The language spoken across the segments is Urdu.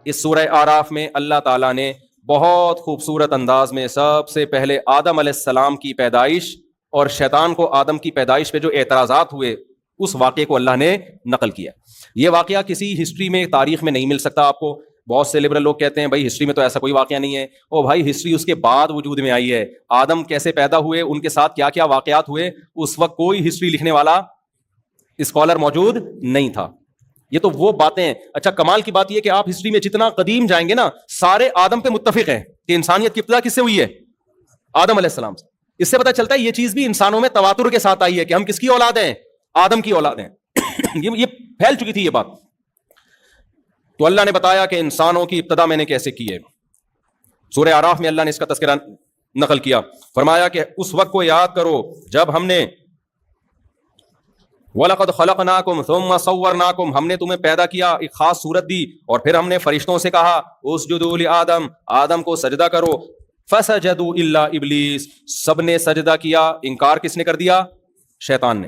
اس سورہ آراف میں اللہ تعالیٰ نے بہت خوبصورت انداز میں سب سے پہلے آدم علیہ السلام کی پیدائش اور شیطان کو آدم کی پیدائش پہ جو اعتراضات ہوئے اس واقعے کو اللہ نے نقل کیا. یہ واقعہ کسی ہسٹری میں تاریخ میں نہیں مل سکتا آپ کو. بہت سے لبرل لوگ کہتے ہیں بھائی ہسٹری میں تو ایسا کوئی واقعہ نہیں ہے. او بھائی ہسٹری اس کے بعد وجود میں آئی ہے. آدم کیسے پیدا ہوئے, ان کے ساتھ کیا کیا واقعات ہوئے, اس وقت کوئی ہسٹری لکھنے والا اسکالر موجود نہیں تھا. یہ تو وہ باتیں ہیں. اچھا کمال کی بات یہ کہ آپ ہسٹری میں جتنا قدیم جائیں گے نا, سارے آدم پہ متفق ہیں کہ انسانیت کی ابتدا کس سے ہوئی ہے؟ آدم علیہ السلام سے. اس سے پتہ چلتا ہے یہ چیز بھی انسانوں میں تواتر کے ساتھ آئی ہے کہ ہم کس کی اولاد ہیں؟ آدم کی اولاد ہیں. یہ پھیل چکی تھی یہ بات. تو اللہ نے بتایا کہ انسانوں کی ابتدا میں نے کیسے کی ہے. سورہ اعراف میں اللہ نے اس کا تذکرہ نقل کیا. فرمایا کہ اس وقت کو یاد کرو جب ہم نے وَلَقَدْ خَلَقْنَاكُمْ ثُمَّ صَوَّرْنَاكُمْ, ہم نے تمہیں پیدا کیا, ایک خاص صورت دی, اور پھر ہم نے فرشتوں سے کہا اسجدوا لآدم, آدم کو سجدہ کرو. فَسَجَدُوا إِلَّا إِبْلِيسَ, سب نے سجدہ کیا. انکار کس نے کر دیا؟ شیطان نے.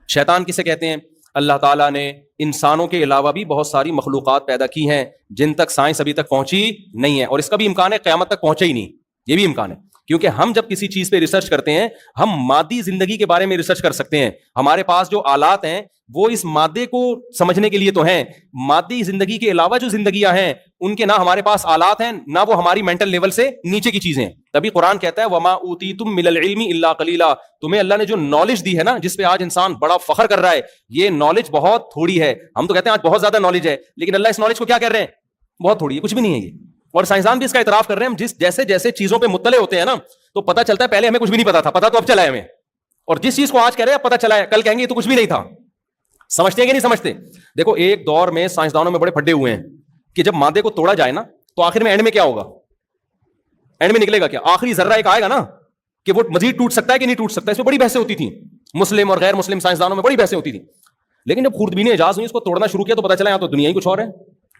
شیطان کسے کہتے ہیں؟ اللہ تعالیٰ نے انسانوں کے علاوہ بھی بہت ساری مخلوقات پیدا کی ہیں جن تک سائنس ابھی تک پہنچی نہیں ہے, اور اس کا بھی امکان ہے قیامت تک پہنچے ہی نہیں. یہ بھی امکان ہے, کیونکہ ہم جب کسی چیز پہ ریسرچ کرتے ہیں ہم مادی زندگی کے بارے میں ریسرچ کر سکتے ہیں. ہمارے پاس جو آلات ہیں وہ اس مادے کو سمجھنے کے لیے تو ہیں. مادی زندگی کے علاوہ جو زندگیاں ہیں ان کے نہ ہمارے پاس آلات ہیں نہ وہ ہماری مینٹل لیول سے نیچے کی چیزیں ہیں. تبھی قرآن کہتا ہے وَمَا أُوتِيتُم مِّنَ الْعِلْمِ إِلَّا قَلِيلًا, تمہیں اللہ نے جو نالج دی ہے نا جس پہ آج انسان بڑا فخر کر رہا ہے, یہ نالج بہت تھوڑی ہے. ہم تو کہتے ہیں آج بہت زیادہ نالج ہے, لیکن اللہ اس نالج کو کیا کہہ رہے ہیں؟ بہت تھوڑی ہے, کچھ بھی نہیں ہے یہ. اور سائنسدان بھی اس کا اعتراف کر رہے ہیں. ہم جیسے جیسے چیزوں پہ مطلع ہوتے ہیں نا تو پتہ چلتا ہے پہلے ہمیں کچھ بھی نہیں پتا تھا, پتا تو اب چلا ہے ہمیں. اور جس چیز کو آج کہہ رہے ہیں پتہ چلا ہے, کل کہیں گے یہ تو کچھ بھی نہیں تھا. سمجھتے ہیں کہ نہیں سمجھتے؟ دیکھو ایک دور میں سائنسدانوں میں بڑے پھڈے ہوئے ہیں کہ جب مادے کو توڑا جائے نا تو آخر میں اینڈ میں کیا ہوگا؟ اینڈ میں نکلے گا کیا؟ آخری ذرہ ایک آئے گا نا کہ وہ مزید ٹوٹ سکتا ہے کہ نہیں ٹوٹ سکتا. اس میں بڑی بحثیں ہوتی تھیں, مسلم اور غیر مسلم سائنسدانوں میں بڑی بحثیں ہوتی تھیں. لیکن جب خوردبینی اجاز ہوئی اس کو توڑنا شروع کیا تو پتہ چلا یہاں تو دنیا ہی کچھ اور ہے.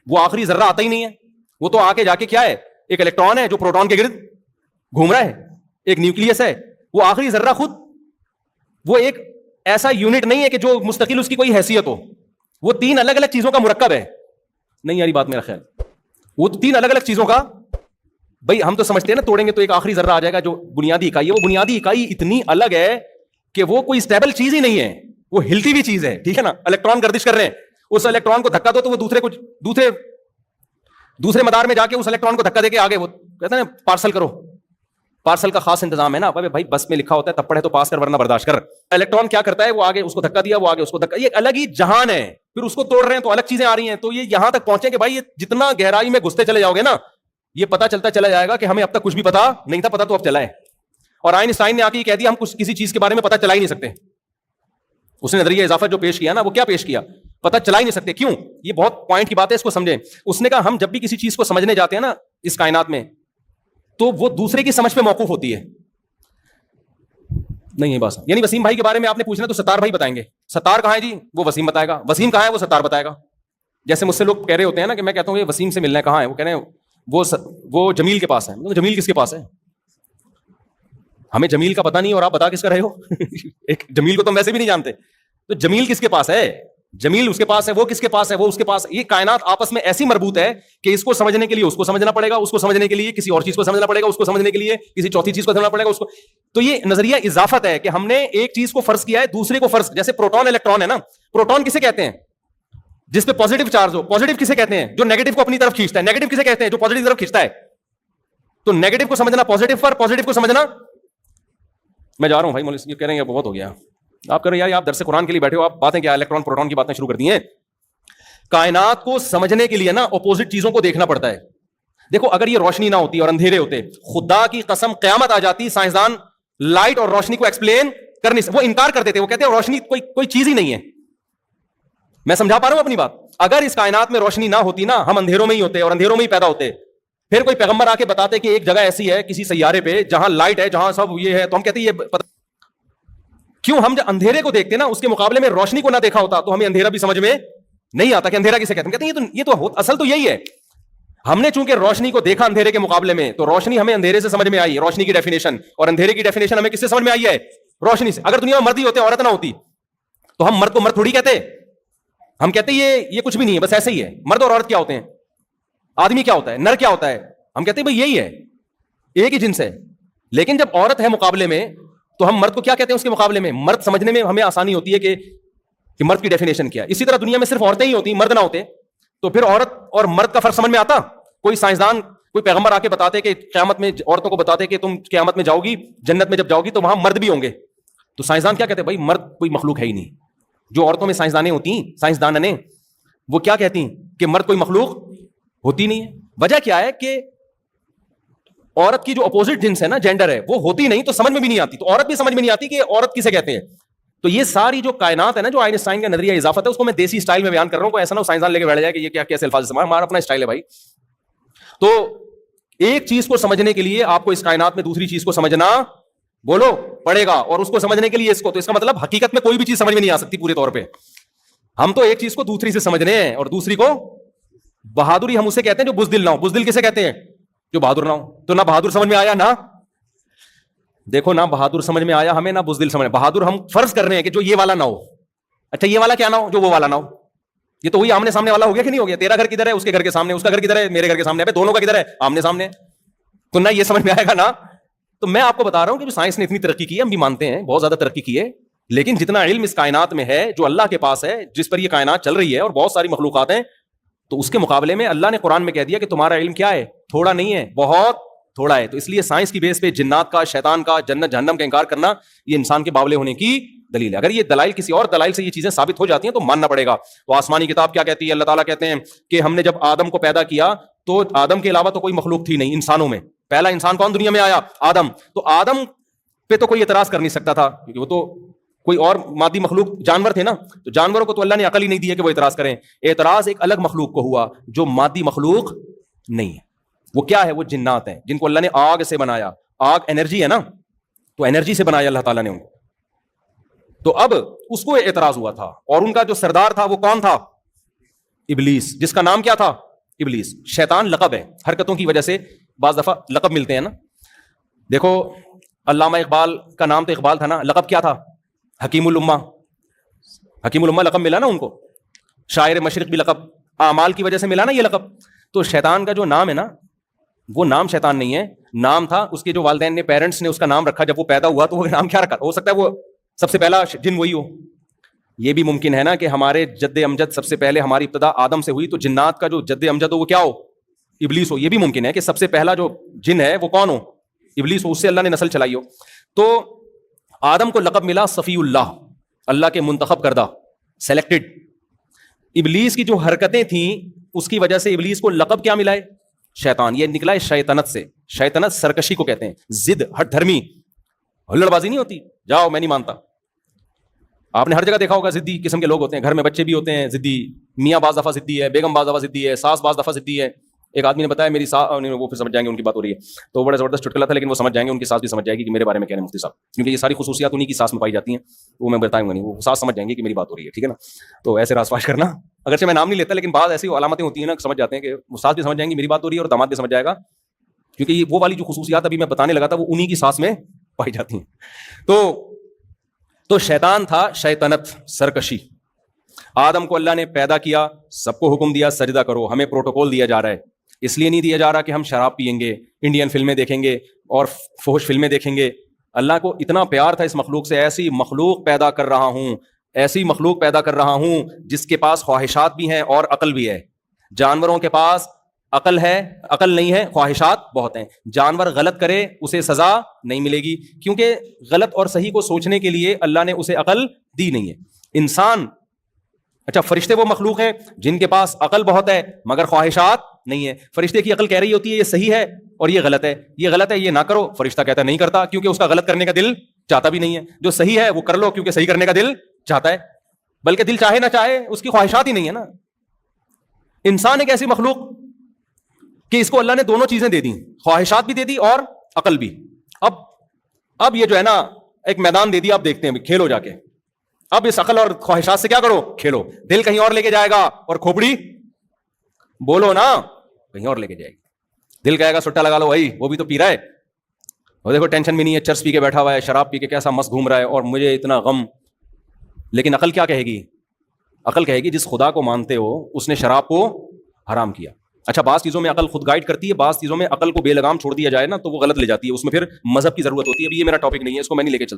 وہ آخری ذرہ آتا ہی نہیں ہے, وہ تو آگے جا کے کیا ہے؟ ایک الیکٹران ہے جو پروٹون کے گرد گھوم رہا ہے, ایک نیوکلیس ہے. وہ آخری ذرہ خود وہ ایک ایسا یونٹ نہیں ہے کہ جو مستقل اس کی کوئی حیثیت ہو. وہ تین الگ الگ چیزوں کا مرکب ہے. نہیں یاری بات میرا خیال, وہ تو تین الگ الگ چیزوں کا. بھائی ہم تو سمجھتے ہیں نا توڑیں گے تو ایک آخری ذرہ آ جائے گا جو بنیادی اکائی ہے. وہ بنیادی اکائی اتنی الگ ہے کہ وہ کوئی اسٹیبل چیز ہی نہیں ہے, وہ ہلتی ہوئی چیز ہے. ٹھیک ہے نا, الیکٹران گردش کر رہے ہیں, اس الیکٹران کو دھکا دو تو وہ دوسرے مدار میں جا کے اس الیکٹران کو دھکا دے کے آگے وہ کہتے ہیں پارسل کرو. پارسل کا خاص انتظام ہے نا بھائی, بس میں لکھا ہوتا ہے تب پڑھے تو پاس کر ورنہ برداشت کر. الیکٹران کیا کرتا ہے؟ وہ آگے اس کو دھکا دیا, وہ آگے اس کو دھکا, یہ ایک الگ ہی جہان ہے. پھر اس کو توڑ رہے ہیں تو الگ چیزیں آ رہی ہیں. تو یہ یہاں تک پہنچے کہ بھائی یہ جتنا گہرائی میں گھستے چلے جاؤ گے نا یہ پتا چلتا چلا جائے گا کہ ہمیں اب تک کچھ بھی پتا نہیں تھا, پتا تو اب چلا ہے. اور آئنسٹائن نے آ کے یہ کہہ دیا ہم کسی چیز کے بارے میں پتا چلا ہی نہیں سکتے. اس نے نظریہ اضافہ جو پیش کیا نا وہ کیا پیش کیا؟ پتا چلا ہی نہیں سکتے. کیوں؟ یہ بہت پوائنٹ کی بات ہے, اس کو سمجھیں. اس نے کہا ہم جب بھی کسی چیز کو سمجھنے جاتے ہیں نا اس کائنات میں تو وہ دوسرے کی سمجھ پہ موقوف ہوتی ہے. نہیں ہے بس, یعنی وسیم بھائی کے بارے میں آپ نے پوچھنا تو ستار بھائی بتائیں گے. ستار کہاں ہے جی؟ وہ وسیم بتائے گا. وسیم کہاں ہے؟ وہ ستار بتائے گا. جیسے مجھ سے لوگ کہہ رہے ہوتے ہیں نا کہ میں کہتا ہوں یہ وسیم سے ملنا ہے, کہاں ہے؟ وہ کہہ رہے ہیں وہ جمیل کے پاس ہے. جمیل کس کے پاس ہے؟ ہمیں جمیل کا پتہ نہیں اور آپ بتا کس کا رہے ہو. ایک جمیل کو تو ہم ویسے بھی نہیں جانتے. تو جمیل کس کے پاس ہے؟ جمیل اس کے پاس ہے. وہ کس کے پاس ہے؟ وہ اس کے پاس. یہ کائنات آپس میں ایسی مربوط ہے کہ اس کو سمجھنے کے لیے اس کو سمجھنا پڑے گا, اس کو سمجھنے کے لیے کسی اور چیز کو سمجھنا پڑے گا, اس کو سمجھنے کے لیے کسی چوتھی چیز کو سمجھنا پڑے گا اس کو. تو یہ نظریہ اضافت ہے کہ ہم نے ایک چیز کو فرض کیا ہے دوسرے کو فرض. جیسے پروٹون الیکٹران ہے نا, پروٹون کسے کہتے ہیں؟ جس پہ پازیٹیو چارج ہو. پازیٹیو کسے کہتے ہیں؟ جو نیگیٹو کو اپنی طرف کھینچتا ہے. نیگیٹو کسے کہتے ہیں؟ جو پازیٹیو طرف کھینچتا ہے. تو نیگیٹو کو سمجھنا پازیٹیو پر, پازیٹیو کو سمجھنا. میں جا رہا ہوں بھائی, مولوی یہ کہہ رہے ہیں بہت ہو گیا. آپ کر رہے ہیں یار, آپ درس قرآن کے لیے بیٹھے ہو, آپ باتیں کیا الیکٹران پروٹون کی باتیں شروع کر دی ہیں. کائنات کو سمجھنے کے لیے نا اپوزٹ چیزوں کو دیکھنا پڑتا ہے. دیکھو اگر یہ روشنی نہ ہوتی اور اندھیرے ہوتے, خدا کی قسم قیامت آ جاتی, سائنسدان لائٹ اور روشنی کو ایکسپلین کر نہیں, وہ انکار کرتے تھے. وہ کہتے ہیں روشنی کوئی چیز ہی نہیں ہے. میں سمجھا پا رہا ہوں اپنی بات. اگر اس کائنات میں روشنی نہ ہوتی نا, ہم اندھیروں میں ہی ہوتے اور اندھیروں میں ہی پیدا ہوتے. پھر کوئی پیغمبر آ کے بتاتے کہ ایک جگہ ایسی ہے کسی سیارے پہ جہاں لائٹ ہے, جہاں سب یہ ہے, تو ہم کہتے ہیں یہ کیوں. ہم جب اندھیرے کو دیکھتے نا اس کے مقابلے میں روشنی کو نہ دیکھا ہوتا تو ہمیں اندھیرا بھی سمجھ میں نہیں آتا کہ اندھیرا کسے کہتے ہیں. کہتے ہیں یہ تو اصل تو یہی ہے. ہم نے چونکہ روشنی کو دیکھا اندھیرے کے مقابلے میں تو روشنی ہمیں اندھیرے سے سمجھ میں آئی, روشنی کی ڈیفینیشن, اور اندھیرے کی ڈیفینیشن ہمیں کس سے سمجھ میں آئی ہے؟ روشنی سے. اگر دنیا میں مرد ہی ہوتے عورت نہ ہوتی تو ہم مرد کو مرد تھوڑی کہتے. ہم کہتے یہ کچھ بھی نہیں ہے, بس ایسے ہی ہے. مرد اور عورت کیا ہوتے ہیں؟ آدمی کیا ہوتا ہے, نر کیا ہوتا ہے, ہم کہتے ہیں بھائی یہی ہے, ایک ہی جنس ہے. لیکن جب عورت ہے مقابلے میں تو ہم مرد کو کیا کہتے ہیں اس کے مقابلے میں؟ مرد سمجھنے میں ہمیں آسانی ہوتی ہے کہ مرد کی ڈیفینیشن کیا ہے. اسی طرح دنیا میں صرف عورتیں ہی ہوتی, مرد نہ ہوتے تو پھر عورت اور مرد کا فرق سمجھ میں آتا؟ کوئی سائنسدان, کوئی پیغمبر آ کے بتاتے کہ قیامت میں عورتوں کو بتاتے کہ تم قیامت میں جاؤ گی, جنت میں جب جاؤ گی تو وہاں مرد بھی ہوں گے, تو سائنسدان کیا کہتے ہیں؟ بھائی مرد کوئی مخلوق ہے ہی نہیں. جو عورتوں میں سائنسدانیں ہوتی ہیں, سائنسدانیں, وہ کیا کہتی ہیں کہ مرد کوئی مخلوق ہوتی نہیں ہے. وجہ کیا ہے کہ عورت کی جو اپوزٹ جنس ہے نا, جینڈر ہے, وہ ہوتی نہیں تو سمجھ میں بھی نہیں آتی, تو عورت بھی سمجھ میں نہیں آتی کہ عورت کسے کہتے ہیں. تو یہ ساری جو کائنات ہے نا, جو آئنسٹائن کا نظریہ اضافت ہے, اس کو میں دیسی اسٹائل میں بیان کر رہا ہوں, کوئی ایسا نہ سائنسدان لے کے بیٹھ جائے کہ یہ کیا کیسے الفاظ استعمال, ہمارا اپنا اسٹائل ہے بھائی. تو ایک چیز کو سمجھنے کے لیے آپ کو اس کائنات میں دوسری چیز کو سمجھنا بولو پڑے گا, اور اس کو سمجھنے کے لیے اس کو, تو اس کا مطلب حقیقت میں کوئی بھی چیز سمجھ میں نہیں آ سکتی پورے طور پہ. ہم تو ایک چیز کو دوسری سے سمجھنے ہیں, اور دوسری کو بہادری ہم اسے کہتے ہیں جو بزدل نہ ہو. بزدل کسے کہتے ہیں؟ جو بہادر نہ ہو. تو نہ بہادر سمجھ میں آیا, نہ دیکھو نہ بہادر سمجھ میں آیا ہمیں, نہ بزدل سمجھ. بہادر ہم فرض کر رہے ہیں کہ جو یہ والا نہ ہو. اچھا یہ والا کیا نہ ہو؟ جو وہ والا نہ ہو. یہ تو وہی آمنے سامنے والا ہو گیا کہ نہیں ہو گیا؟ تیرا گھر کدھر ہے, اس کے گھر کے سامنے, اس کا گھر کدھر ہے, میرے گھر کے سامنے, دونوں کا کدھر ہے؟ آمنے سامنے. تو نہ یہ سمجھ میں آئے گا نا. تو میں آپ کو بتا رہا ہوں کہ سائنس نے اتنی ترقی کی ہے, ہم بھی مانتے ہیں بہت زیادہ ترقی کی ہے, لیکن جتنا علم اس کائنات میں ہے, جو اللہ کے پاس ہے, جس پر یہ کائنات چل رہی ہے, اور بہت ساری مخلوقات ہیں, تو اس کے مقابلے میں اللہ نے قرآن میں کہہ دیا کہ تمہارا علم کیا ہے؟ تھوڑا نہیں ہے, بہت تھوڑا ہے. تو اس لیے سائنس کی بیس پہ جنات کا, شیطان کا, جنت جہنم کا انکار کرنا یہ انسان کے باولے ہونے کی دلیل ہے. اگر یہ دلائل کسی اور دلائل سے یہ چیزیں ثابت ہو جاتی ہیں تو ماننا پڑے گا. تو آسمانی کتاب کیا کہتی ہے؟ اللہ تعالیٰ کہتے ہیں کہ ہم نے جب آدم کو پیدا کیا تو آدم کے علاوہ تو کوئی مخلوق تھی نہیں انسانوں میں. پہلا انسان کون دنیا میں آیا؟ آدم. تو آدم پہ تو کوئی اعتراض کر نہیں سکتا تھا, کیونکہ وہ تو کوئی اور مادی مخلوق جانور تھے نا, تو جانوروں کو تو اللہ نے عقل ہی نہیں دی ہے کہ وہ اعتراض کریں. اعتراض ایک الگ مخلوق کو ہوا جو مادی مخلوق نہیں ہے. وہ کیا ہے؟ وہ جنات ہیں, جن کو اللہ نے آگ سے بنایا. آگ انرجی ہے نا, تو انرجی سے بنایا اللہ تعالیٰ نے ان کو. تو اب اس کو اعتراض ہوا تھا, اور ان کا جو سردار تھا وہ کون تھا؟ ابلیس, جس کا نام کیا تھا؟ ابلیس. شیطان لقب ہے, حرکتوں کی وجہ سے بعض دفعہ لقب ملتے ہیں نا. دیکھو علامہ اقبال کا نام تو اقبال تھا نا, لقب کیا تھا؟ حکیم الامہ. حکیم الامہ لقب ملا نا ان کو. شاعر مشرق بھی لقب, اعمال کی وجہ سے ملا نا یہ لقب. تو شیطان کا جو نام ہے نا, وہ نام شیطان نہیں ہے, نام تھا اس کے جو والدین نے, پیرنٹس نے اس کا نام رکھا جب وہ پیدا ہوا, تو وہ نام کیا رکھا؟ ہو سکتا ہے وہ سب سے پہلا جن وہی ہو. یہ بھی ممکن ہے نا کہ ہمارے جد امجد سب سے پہلے ہماری ابتدا آدم سے ہوئی, تو جنات کا جو جد امجد ہو وہ کیا ہو؟ ابلیس ہو. یہ بھی ممکن ہے کہ سب سے پہلا جو جن ہے وہ کون ہو؟ ابلیس ہو, اس سے اللہ نے نسل چلائی ہو. تو آدم کو لقب ملا صفی اللہ, اللہ کے منتخب کردہ, سلیکٹڈ. ابلیس کی جو حرکتیں تھیں اس کی وجہ سے ابلیس کو لقب کیا ملا ہے؟ شیطان. یہ نکلا ہے شیطنت سے. شیطنت سرکشی کو کہتے ہیں, ضد, ہٹ دھرمی, ہلڑ بازی نہیں ہوتی, جاؤ میں نہیں مانتا. آپ نے ہر جگہ دیکھا ہوگا ضدی قسم کے لوگ ہوتے ہیں, گھر میں بچے بھی ہوتے ہیں ضدی, میاں بعض دفعہ ضدی ہے, بیگم بعض دفعہ ضدی ہے, ساس بعض دفعہ ضدی ہے. ایک آدمی نے بتایا میری ساس, وہ پھر سمجھ جائیں گے ان کی بات ہو رہی ہے, تو بڑا زبردست چٹکلا تھا, لیکن وہ سمجھ جائیں گے, ان کی ساس بھی سمجھ جائے گی کہ میرے بارے میں کہہ رہے ہیں مفتی صاحب, کیونکہ یہ ساری خصوصیات انہیں کی ساس میں پائی جاتی ہیں. وہ میں بتاؤں گا نہیں, وہ ساس سمجھ جائیں گے کہ میری بات ہو رہی ہے, ٹھیک ہے نا. تو ایسے راز فاش کرنا, اگرچہ میں نام نہیں لیتا, لیکن بعض ایسی علامتیں ہوتی ہیں نا, سمجھ جاتے ہیں کہ وہ ساس بھی سمجھ جائیں گی میری بات ہو رہی ہے, اور داماد بھی سمجھ جائے گا, کیونکہ یہ وہ والی جو خصوصیات ابھی میں بتانے لگا تھا وہ انہیں کی ساس میں پائی جاتی ہیں. تو شیطان تھا شیطنت, سرکشی. آدم کو اللہ نے پیدا کیا, سب کو حکم دیا سجدہ کرو. ہمیں پروٹوکول دیا جا رہا ہے, اس لیے نہیں دیا جا رہا کہ ہم شراب پیئیں گے, انڈین فلمیں دیکھیں گے اور فحش فلمیں دیکھیں گے. اللہ کو اتنا پیار تھا اس مخلوق سے, ایسی مخلوق پیدا کر رہا ہوں, ایسی مخلوق پیدا کر رہا ہوں جس کے پاس خواہشات بھی ہیں اور عقل بھی ہے. جانوروں کے پاس عقل ہے, عقل نہیں ہے, خواہشات بہت ہیں. جانور غلط کرے اسے سزا نہیں ملے گی, کیونکہ غلط اور صحیح کو سوچنے کے لیے اللہ نے اسے عقل دی نہیں ہے. انسان, اچھا فرشتے وہ مخلوق ہیں جن کے پاس عقل بہت ہے مگر خواہشات نہیں ہے. فرشتے کی عقل کہہ رہی ہوتی ہے یہ صحیح ہے اور یہ غلط ہے, یہ غلط ہے یہ نہ کرو, فرشتہ کہتا ہے نہیں کرتا, کیونکہ اس کا غلط کرنے کا دل چاہتا بھی نہیں ہے. جو صحیح ہے وہ کر لو کیونکہ صحیح کرنے کا دل چاہتا ہے, بلکہ دل چاہے نہ چاہے اس کی خواہشات ہی نہیں ہے نا. انسان ایک ایسی مخلوق کہ اس کو اللہ نے دونوں چیزیں دے دی, خواہشات بھی دے دی اور عقل بھی. اب یہ جو ہے نا ایک میدان دے دیا, اب دیکھتے ہیں کھیلو جا کے. اب اس عقل اور خواہشات سے کیا کرو, کھیلو. دل کہیں اور لے کے جائے گا اور کھوپڑی بولو نا کہیں اور لے کے جائے گی. دل کہے گا سٹا لگا لو بھائی, وہ بھی تو پی رہا ہے, وہ دیکھو ٹینشن بھی نہیں ہے, چرس پی کے بیٹھا ہوا ہے, شراب پی کے کیسا مست گھوم رہا ہے, اور مجھے اتنا غم. لیکن عقل کیا کہے گی؟ عقل کہے گی جس خدا کو مانتے ہو اس نے شراب کو حرام کیا, اچھا بعض چیزوں میں عقل خود گائیڈ کرتی ہے، بعض چیزوں میں عقل کو بے لگام چھوڑ دیا جائے نا تو وہ غلط لے جاتی ہے، اس میں پھر مذہب کی ضرورت ہوتی ہے. ابھی یہ میرا ٹاپک نہیں ہے، اس کو میں نہیں لے کے چلتا.